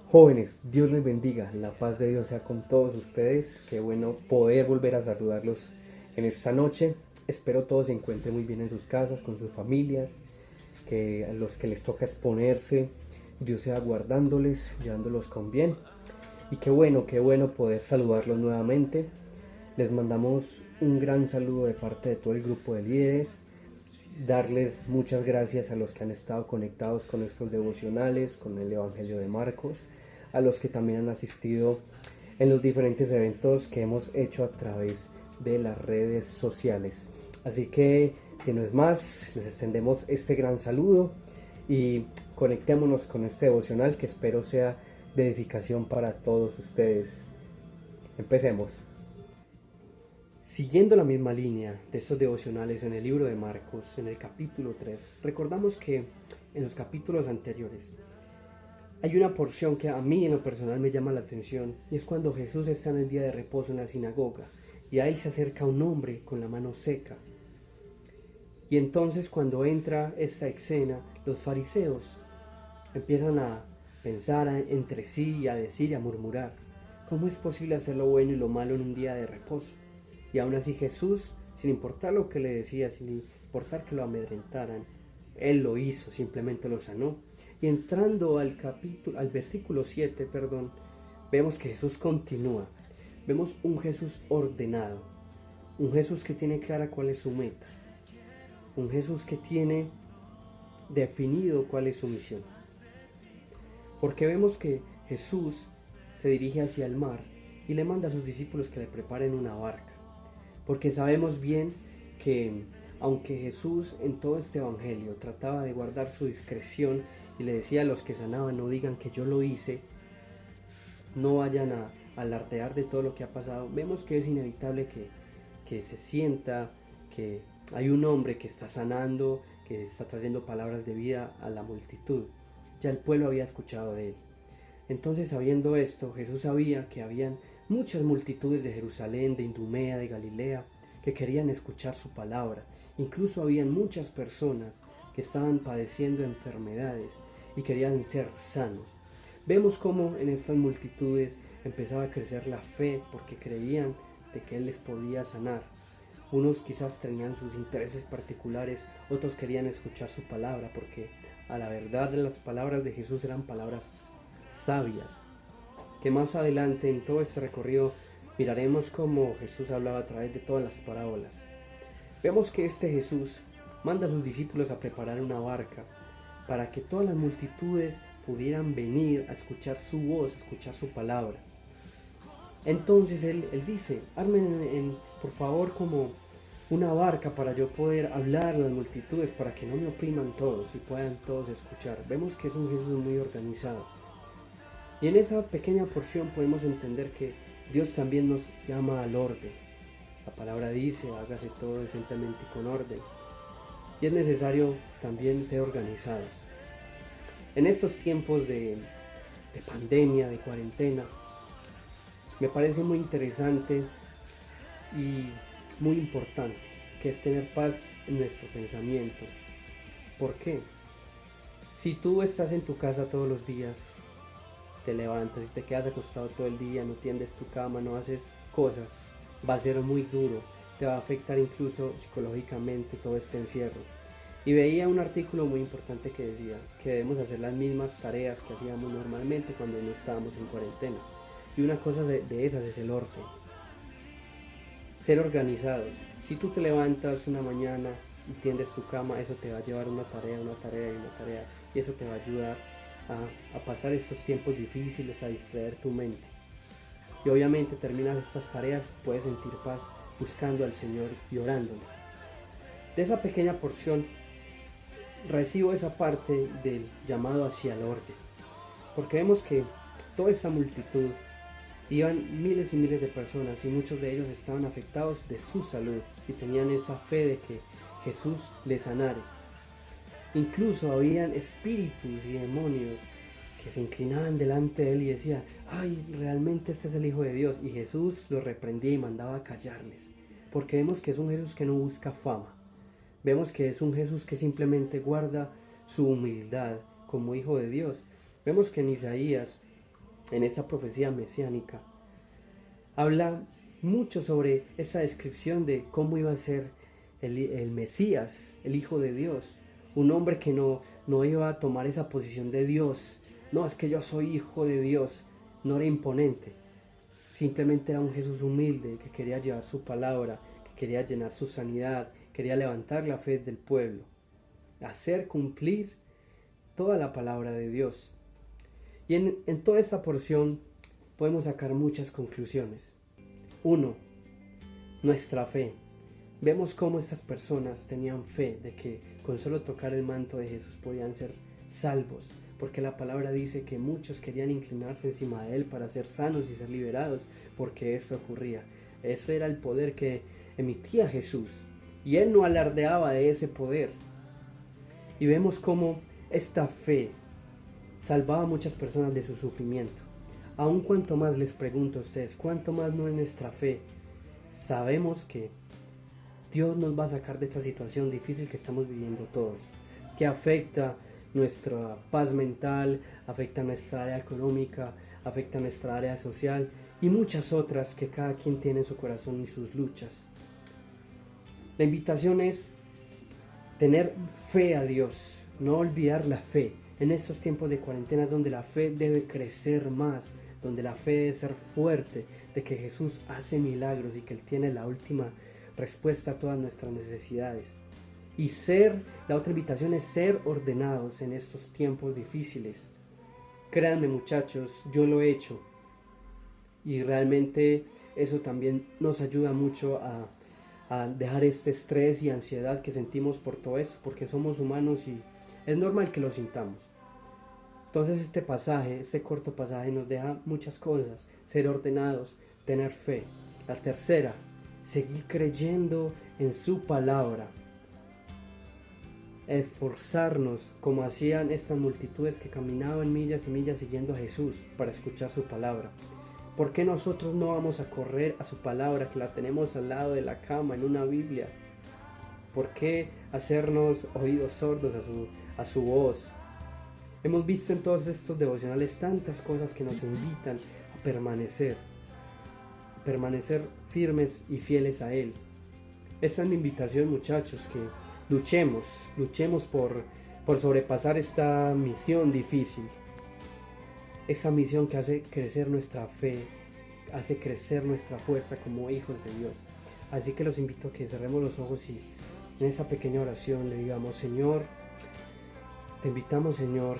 Jóvenes, Dios les bendiga, la paz de Dios sea con todos ustedes. Qué bueno poder volver a saludarlos en esta noche. Espero todos se encuentren muy bien en sus casas, con sus familias, que a los que les toca exponerse, Dios sea guardándoles, llevándolos con bien. Y qué bueno poder saludarlos nuevamente. Les mandamos un gran saludo de parte de todo el grupo de líderes. Darles muchas gracias a los que han estado conectados con estos devocionales, con el Evangelio de Marcos, a los que también han asistido en los diferentes eventos que hemos hecho a través de las redes sociales. Así que no es más, les extendemos este gran saludo y conectémonos con este devocional que espero sea de edificación para todos ustedes. Empecemos. Siguiendo la misma línea de estos devocionales en el libro de Marcos, en el capítulo 3, recordamos que en los capítulos anteriores hay una porción que a mí en lo personal me llama la atención, y es cuando Jesús está en el día de reposo en la sinagoga y a él se acerca un hombre con la mano seca. Y entonces cuando entra esta escena, los fariseos empiezan a pensar entre sí y a decir y a murmurar: ¿cómo es posible hacer lo bueno y lo malo en un día de reposo? Y aún así Jesús, sin importar lo que le decía, sin importar que lo amedrentaran, Él lo hizo, simplemente lo sanó. Y entrando al versículo 7, vemos que Jesús continúa. Vemos un Jesús ordenado, un Jesús que tiene clara cuál es su meta, un Jesús que tiene definido cuál es su misión. Porque vemos que Jesús se dirige hacia el mar y le manda a sus discípulos que le preparen una barca. Porque sabemos bien que aunque Jesús en todo este evangelio trataba de guardar su discreción y le decía a los que sanaban: no digan que yo lo hice, no vayan a alardear de todo lo que ha pasado, vemos que es inevitable que se sienta que hay un hombre que está sanando, que está trayendo palabras de vida a la multitud. Ya el pueblo había escuchado de él. Entonces, sabiendo esto, Jesús sabía que habían muchas multitudes de Jerusalén, de Idumea, de Galilea, que querían escuchar su palabra. Incluso habían muchas personas que estaban padeciendo enfermedades y querían ser sanos. Vemos cómo en estas multitudes empezaba a crecer la fe porque creían de que Él les podía sanar. Unos quizás tenían sus intereses particulares, otros querían escuchar su palabra porque a la verdad las palabras de Jesús eran palabras sabias, que más adelante en todo este recorrido miraremos cómo Jesús hablaba a través de todas las parábolas. Vemos que este Jesús manda a sus discípulos a preparar una barca para que todas las multitudes pudieran venir a escuchar su voz, a escuchar su palabra. Entonces él dice: armen por favor como una barca para yo poder hablar a las multitudes, para que no me opriman todos y puedan todos escuchar. Vemos que es un Jesús muy organizado. Y en esa pequeña porción podemos entender que Dios también nos llama al orden. La palabra dice: hágase todo decentemente y con orden. Y es necesario también ser organizados. En estos tiempos de pandemia, de cuarentena, me parece muy interesante y muy importante que es tener paz en nuestro pensamiento. ¿Por qué? Si tú estás en tu casa todos los días, te levantas y te quedas acostado todo el día, no tiendes tu cama, no haces cosas, va a ser muy duro, te va a afectar incluso psicológicamente todo este encierro. Y veía un artículo muy importante que decía que debemos hacer las mismas tareas que hacíamos normalmente cuando no estábamos en cuarentena. Y una cosa de esas es el orden. Ser organizados. Si tú te levantas una mañana y tiendes tu cama, eso te va a llevar una tarea y una tarea. Y eso te va a ayudar a pasar estos tiempos difíciles, a distraer tu mente. Y obviamente terminas estas tareas, puedes sentir paz buscando al Señor y orándole. De esa pequeña porción recibo esa parte del llamado hacia el orden, porque vemos que toda esta multitud iban miles y miles de personas y muchos de ellos estaban afectados de su salud y tenían esa fe de que Jesús les sanare. Incluso habían espíritus y demonios que se inclinaban delante de él y decían: ay, realmente este es el Hijo de Dios. Y Jesús los reprendía y mandaba a callarles, porque vemos que es un Jesús que no busca fama. Vemos que es un Jesús que simplemente guarda su humildad como Hijo de Dios. Vemos que en Isaías en esa profecía mesiánica, habla mucho sobre esa descripción de cómo iba a ser el Mesías, el Hijo de Dios, un hombre que no iba a tomar esa posición de Dios. No, es que yo soy hijo de Dios. No era imponente, simplemente era un Jesús humilde que quería llevar su palabra, que quería llenar su sanidad, quería levantar la fe del pueblo, hacer cumplir toda la palabra de Dios. Y en toda esta porción podemos sacar muchas conclusiones. 1. Nuestra fe. Vemos cómo estas personas tenían fe de que con solo tocar el manto de Jesús podían ser salvos, porque la palabra dice que muchos querían inclinarse encima de él para ser sanos y ser liberados, porque eso ocurría. Ese era el poder que emitía Jesús, y él no alardeaba de ese poder. Y vemos cómo esta fe salvaba a muchas personas de su sufrimiento. Aun cuanto más les pregunto a ustedes, cuánto más no es nuestra fe, sabemos que Dios nos va a sacar de esta situación difícil que estamos viviendo todos, que afecta nuestra paz mental, afecta nuestra área económica, afecta nuestra área social y muchas otras que cada quien tiene en su corazón y sus luchas. La invitación es tener fe a Dios, no olvidar la fe. En estos tiempos de cuarentena donde la fe debe crecer más, donde la fe debe ser fuerte, de que Jesús hace milagros y que Él tiene la última respuesta a todas nuestras necesidades. Y la otra invitación es ser ordenados en estos tiempos difíciles. Créanme muchachos, yo lo he hecho. Y realmente eso también nos ayuda mucho a dejar este estrés y ansiedad que sentimos por todo esto, porque somos humanos y es normal que lo sintamos. Entonces este corto pasaje nos deja muchas cosas. Ser ordenados, tener fe. La tercera, seguir creyendo en su palabra. Esforzarnos como hacían estas multitudes que caminaban millas y millas siguiendo a Jesús para escuchar su palabra. ¿Por qué nosotros no vamos a correr a su palabra, que la tenemos al lado de la cama en una Biblia? ¿Por qué hacernos oídos sordos a su voz? Hemos visto en todos estos devocionales tantas cosas que nos invitan a permanecer firmes y fieles a Él. Esa es mi invitación, muchachos, que luchemos por sobrepasar esta misión difícil. Esa misión que hace crecer nuestra fe, hace crecer nuestra fuerza como hijos de Dios. Así que los invito a que cerremos los ojos y en esa pequeña oración le digamos: Señor, te invitamos, Señor,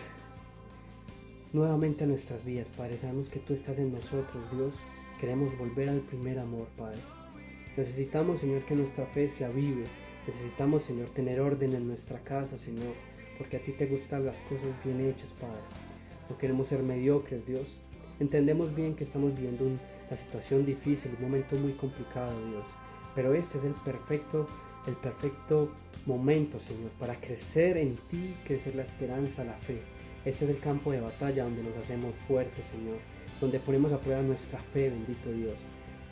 nuevamente a nuestras vidas, Padre. Sabemos que tú estás en nosotros, Dios. Queremos volver al primer amor, Padre. Necesitamos, Señor, que nuestra fe se avive. Necesitamos, Señor, tener orden en nuestra casa, Señor, porque a ti te gustan las cosas bien hechas, Padre. No queremos ser mediocres, Dios. Entendemos bien que estamos viviendo una situación difícil, un momento muy complicado, Dios. Pero este es el perfecto momento, Señor, para crecer en ti, crecer la esperanza, la fe. Este es el campo de batalla donde nos hacemos fuertes, Señor, donde ponemos a prueba nuestra fe, bendito Dios.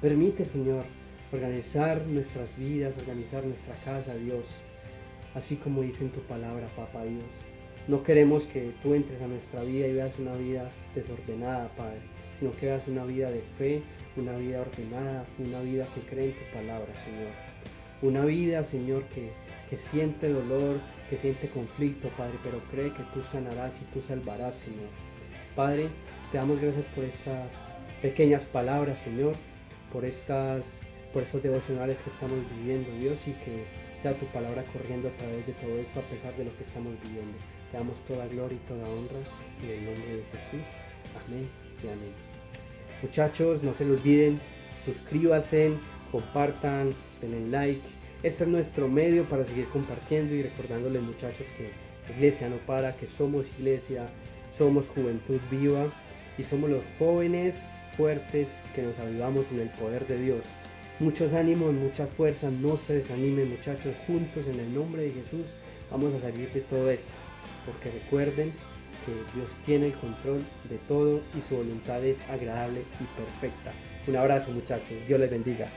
Permite, Señor, organizar nuestras vidas, organizar nuestra casa, Dios, así como dice en tu palabra, Papá Dios. No queremos que tú entres a nuestra vida y veas una vida desordenada, Padre, sino que veas una vida de fe, una vida ordenada, una vida que cree en tu palabra, Señor. Una vida, Señor, que siente dolor, que siente conflicto, Padre, pero cree que tú sanarás y tú salvarás, Señor. Padre, te damos gracias por estas pequeñas palabras, Señor, por estos devocionales que estamos viviendo, Dios, y que sea tu palabra corriendo a través de todo esto a pesar de lo que estamos viviendo. Te damos toda gloria y toda honra en el nombre de Jesús. Amén y amén. Muchachos, no se lo olviden, suscríbanse, compartan, denle like. Este es nuestro medio para seguir compartiendo y recordándoles, muchachos, que la iglesia no para, que somos iglesia, somos juventud viva y somos los jóvenes fuertes que nos avivamos en el poder de Dios. Muchos ánimos, mucha fuerza, no se desanimen, muchachos, juntos en el nombre de Jesús vamos a salir de todo esto, porque recuerden que Dios tiene el control de todo y su voluntad es agradable y perfecta. Un abrazo, muchachos, Dios les bendiga.